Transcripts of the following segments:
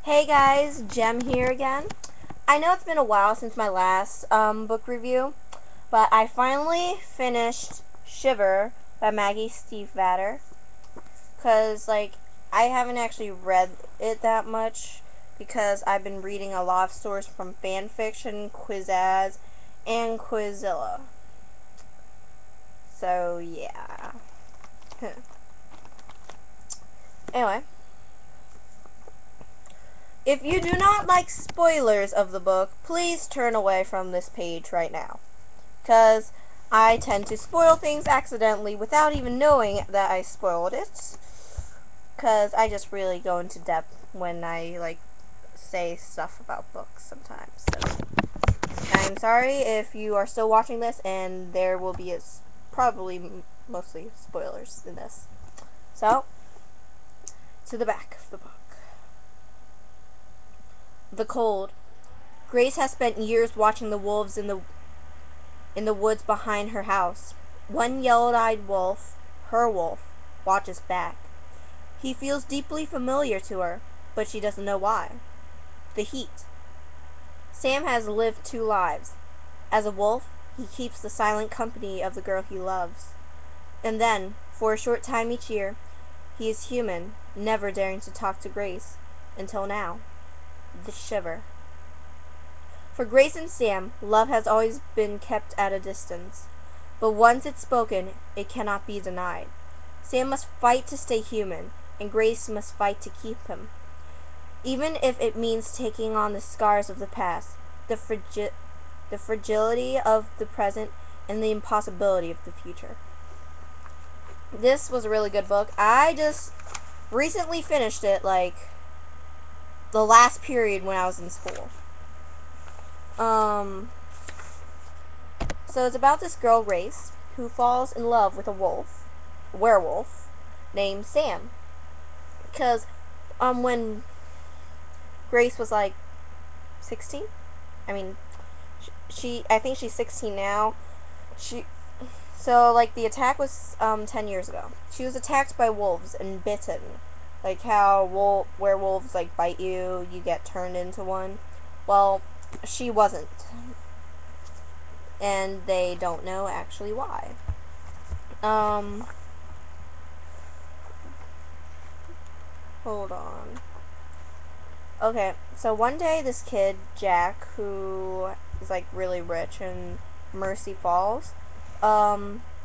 Hey guys, Jem here again. I know it's been a while since my last book review, but I finally finished Shiver by Maggie Stiefvater. Because, I haven't actually read it that much because I've been reading a lot of stories from fanfiction, Quizazz, and Quizilla. So, yeah. Anyway. If you do not like spoilers of the book, please turn away from this page right now. Because I tend to spoil things accidentally without even knowing that I spoiled it. Because I just really go into depth when I, say stuff about books sometimes. So, I'm sorry if you are still watching this and there will be probably mostly spoilers in this. So, to the back of the book. The cold. Grace has spent years watching the wolves in the woods behind her house. One yellow-eyed wolf, her wolf, watches back. He feels deeply familiar to her, but she doesn't know why. The heat. Sam has lived two lives. As a wolf, he keeps the silent company of the girl he loves. And then, for a short time each year, he is human, never daring to talk to Grace. Until now. The shiver. For Grace and Sam, love has always been kept at a distance. But once it's spoken, it cannot be denied. Sam must fight to stay human, and Grace must fight to keep him. Even if it means taking on the scars of the past, the fragility of the present, and the impossibility of the future. This was a really good book. I just recently finished it, the last period when I was in school. So it's about this girl, Grace, who falls in love with a werewolf, named Sam. Because, when Grace was, 16? I mean, I think she's 16 now. So, the attack was, 10 years ago. She was attacked by wolves and bitten. Like how werewolves, bite you, you get turned into one. Well, she wasn't. And they don't know actually why. Hold on. Okay, so one day this kid, Jack, who is, really rich in Mercy Falls,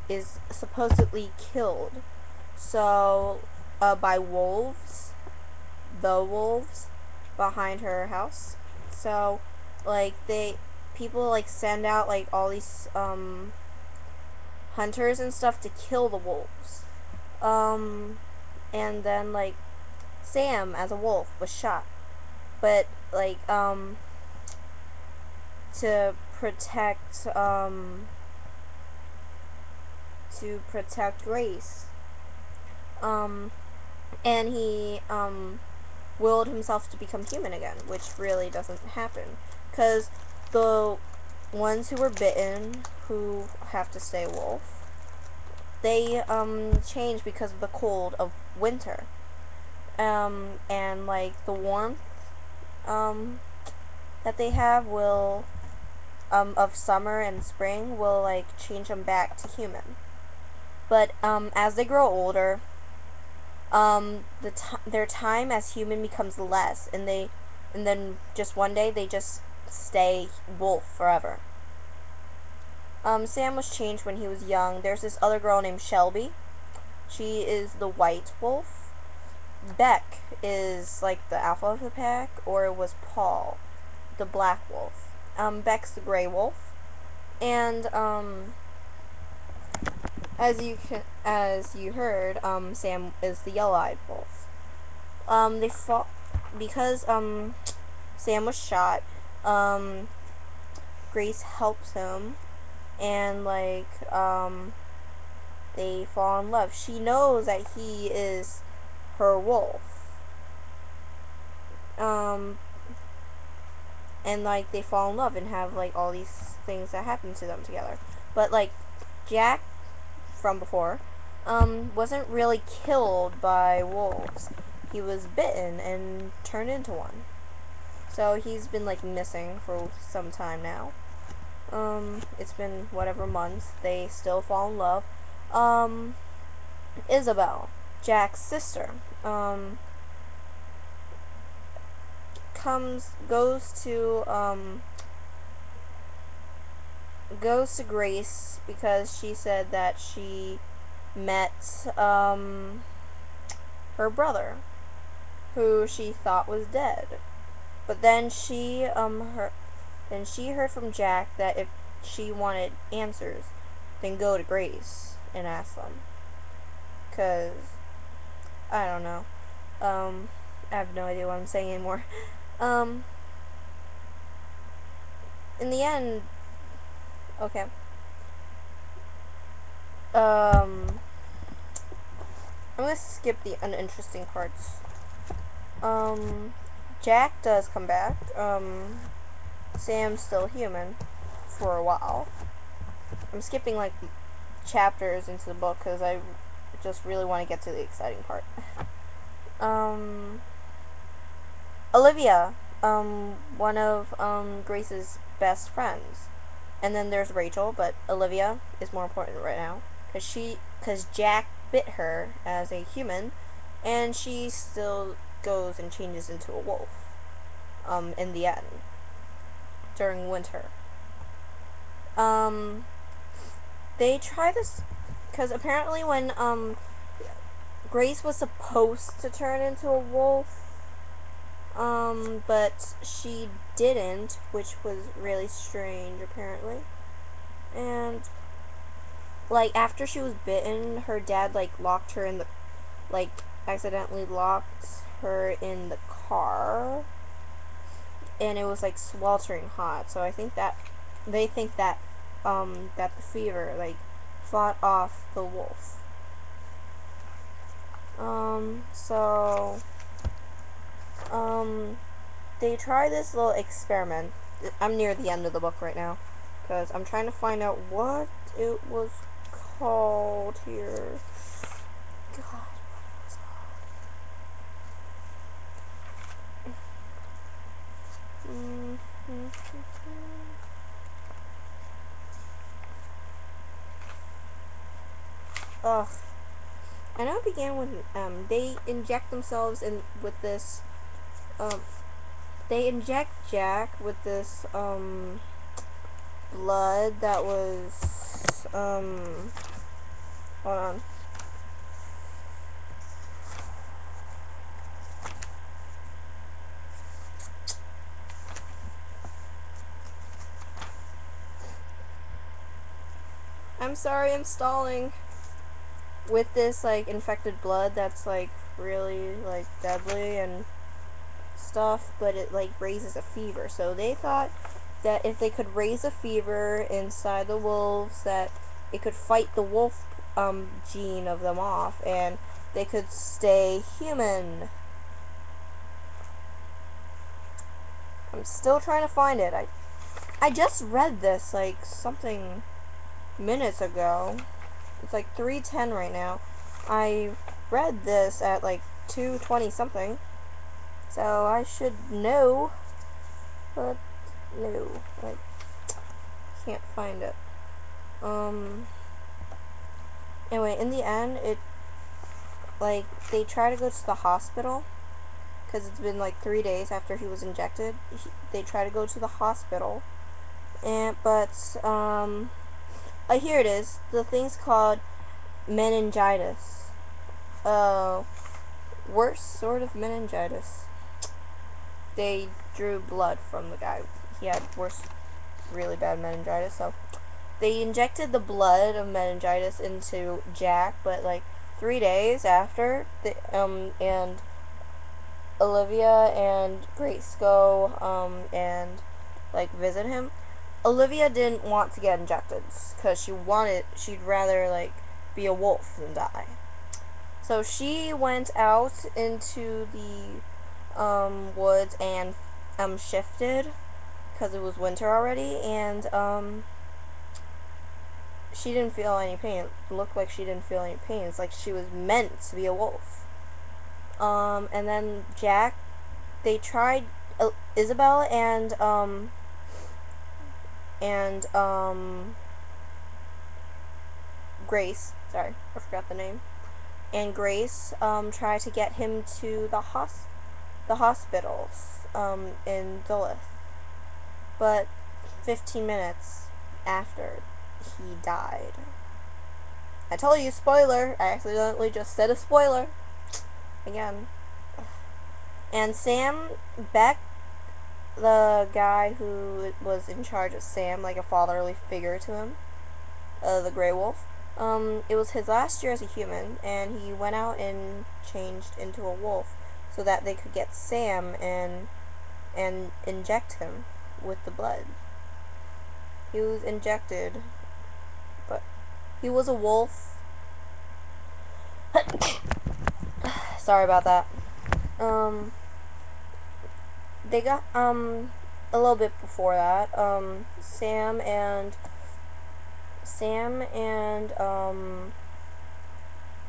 is supposedly killed. So, by wolves. The wolves behind her house. So, people send out all these hunters and stuff to kill the wolves. And then Sam as a wolf was shot. But to protect Grace. And he willed himself to become human again, which really doesn't happen. Because the ones who were bitten, who have to stay wolf, they change because of the cold of winter. And the warmth that they have will of summer and spring will change them back to human. But as they grow older, their time as human becomes less, and then just one day they just stay wolf forever. Sam was changed when he was young. There's this other girl named Shelby. She is the white wolf. Beck is the alpha of the pack, or it was Paul, the black wolf. Beck's the gray wolf, and as you heard, Sam is the yellow-eyed wolf. They fought because Sam was shot. Grace helps him, and they fall in love. She knows that he is her wolf. And they fall in love and have all these things that happen to them together. But Jack from before wasn't really killed by wolves. he was bitten and turned into one. So he's been like missing for some time now. It's been whatever months. They still fall in love. Isabel, Jack's sister, goes to Grace because she said that she met her brother, who she thought was dead. But then she heard from Jack that if she wanted answers, then go to Grace and ask them. 'Cause I don't know. I have no idea what I'm saying anymore. In the end, okay. I'm gonna skip the uninteresting parts. Jack does come back. Sam's still human for a while. I'm skipping like chapters into the book because I just really want to get to the exciting part. Olivia, one of Grace's best friends, and then there's Rachel, but Olivia is more important right now because Jack bit her as a human, and she still goes and changes into a wolf. In the end, during winter. They try this because apparently when Grace was supposed to turn into a wolf, but she didn't, which was really strange apparently. And like after she was bitten, her dad like locked her in the accidentally locked her in the car, and it was like sweltering hot. So I think that they think that that the fever like fought off the wolf. They try this little experiment. I'm near the end of the book right now because I'm trying to find out what it was called here. God, what was it called? Ugh. I know it began with they inject themselves in with this they inject Jack with this blood that was hold on. I'm sorry, I'm stalling. With this like infected blood that's like really like deadly and stuff, but it like raises a fever. So they thought that if they could raise a fever inside the wolves, that it could fight the wolf gene of them off and they could stay human. I'm still trying to find it. I just read this like something minutes ago. It's like 3:10 right now. I read this at like 2:20 something. So I should know. But no. I can't find it. Anyway, in the end, it like they try to go to the hospital because it's been like 3 days after he was injected. They try to go to the hospital. But here it is. The thing's called meningitis. Worse sort of meningitis. They drew blood from the guy. He had worse, really bad meningitis. So they injected the blood of meningitis into Jack, but like 3 days after, and Olivia and Grace go and like visit him. Olivia didn't want to get injected because she'd rather like be a wolf than die. So she went out into the woods and shifted because it was winter already, and she didn't feel any pain. It looked like she didn't feel any pain. It's like she was meant to be a wolf. And then Jack, they tried Isabel and Grace. Sorry, I forgot the name. And Grace tried to get him to the hospitals in Duluth. But 15 minutes after, he died. I told you, spoiler. I accidentally just said a spoiler. Again. And Sam Beck, the guy who was in charge of Sam, like a fatherly figure to him, the Grey Wolf, it was his last year as a human, and he went out and changed into a wolf so that they could get Sam and inject him with the blood. He was injected, but he was a wolf. Sorry about that. They got, a little bit before that, Sam and,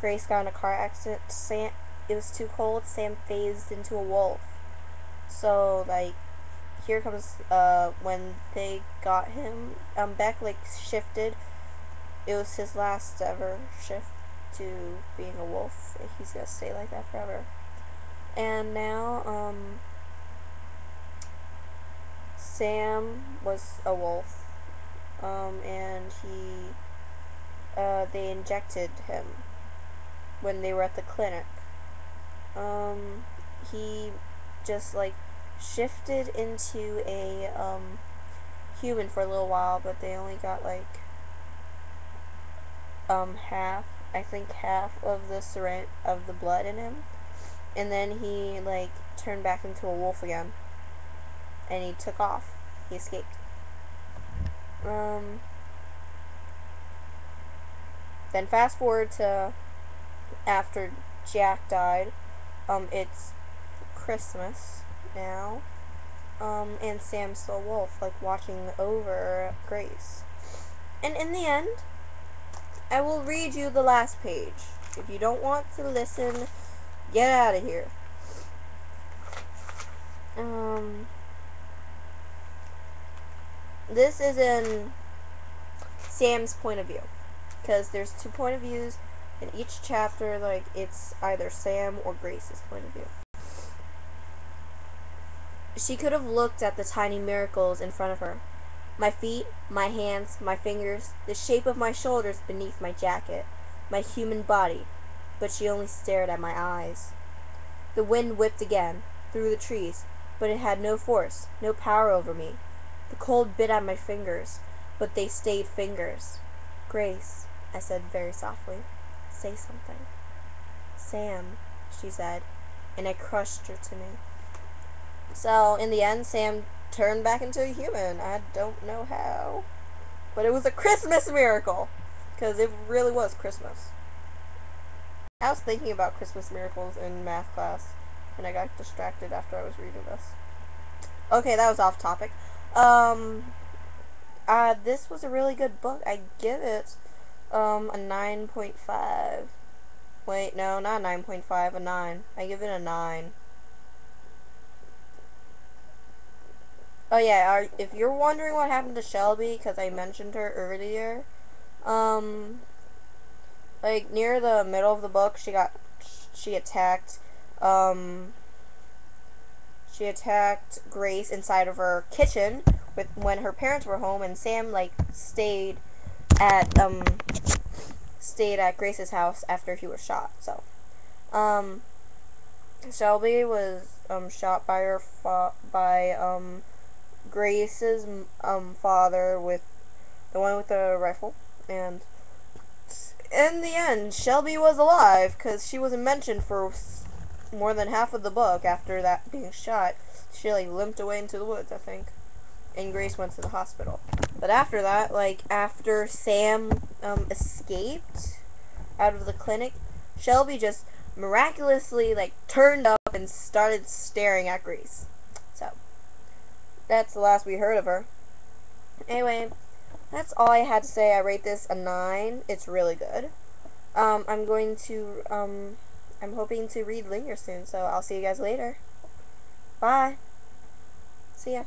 Grace got in a car accident. It was too cold. Sam phased into a wolf. So, like, here comes, when they got him, Beck, like, shifted. It was his last ever shift to being a wolf. He's gonna stay like that forever. And now, Sam was a wolf, and they injected him when they were at the clinic. He just, like, shifted into a, human for a little while, but they only got, like, half of the blood in him, and then he, like, turned back into a wolf again, and he took off. He escaped. Then fast forward to after Jack died. It's Christmas now, and Sam's still a wolf, like, watching over Grace. And in the end, I will read you the last page. If you don't want to listen, get out of here. This is in Sam's point of view, because there's 2 point of views in each chapter. Like, it's either Sam or Grace's point of view. She could have looked at the tiny miracles in front of her. My feet, my hands, my fingers, the shape of my shoulders beneath my jacket, my human body, but she only stared at my eyes. The wind whipped again, through the trees, but it had no force, no power over me. The cold bit at my fingers, but they stayed fingers. Grace, I said very softly, say something. Sam, she said, and I crushed her to me. So, in the end, Sam turned back into a human. I don't know how. But it was a Christmas miracle, because it really was Christmas. I was thinking about Christmas miracles in math class, and I got distracted after I was reading this. Okay, that was off topic. This was a really good book. I give it, a 9.5. Wait, no, not 9.5, a 9. I give it a 9. Oh yeah, if you're wondering what happened to Shelby, because I mentioned her earlier, like, near the middle of the book, she attacked Grace inside of her kitchen when her parents were home, and Sam, like, stayed at Grace's house after he was shot. So, Shelby was shot by Grace's father, with the one with the rifle, and in the end, Shelby was alive, because she wasn't mentioned for more than half of the book. After that being shot, she, like, limped away into the woods, I think, and Grace went to the hospital. But after that, like, after Sam escaped out of the clinic, Shelby just miraculously, like, turned up and started staring at Grace. So, that's the last we heard of her. Anyway, that's all I had to say. I rate this a 9. It's really good. I'm going to I'm hoping to read Linger soon, so I'll see you guys later. Bye. See ya.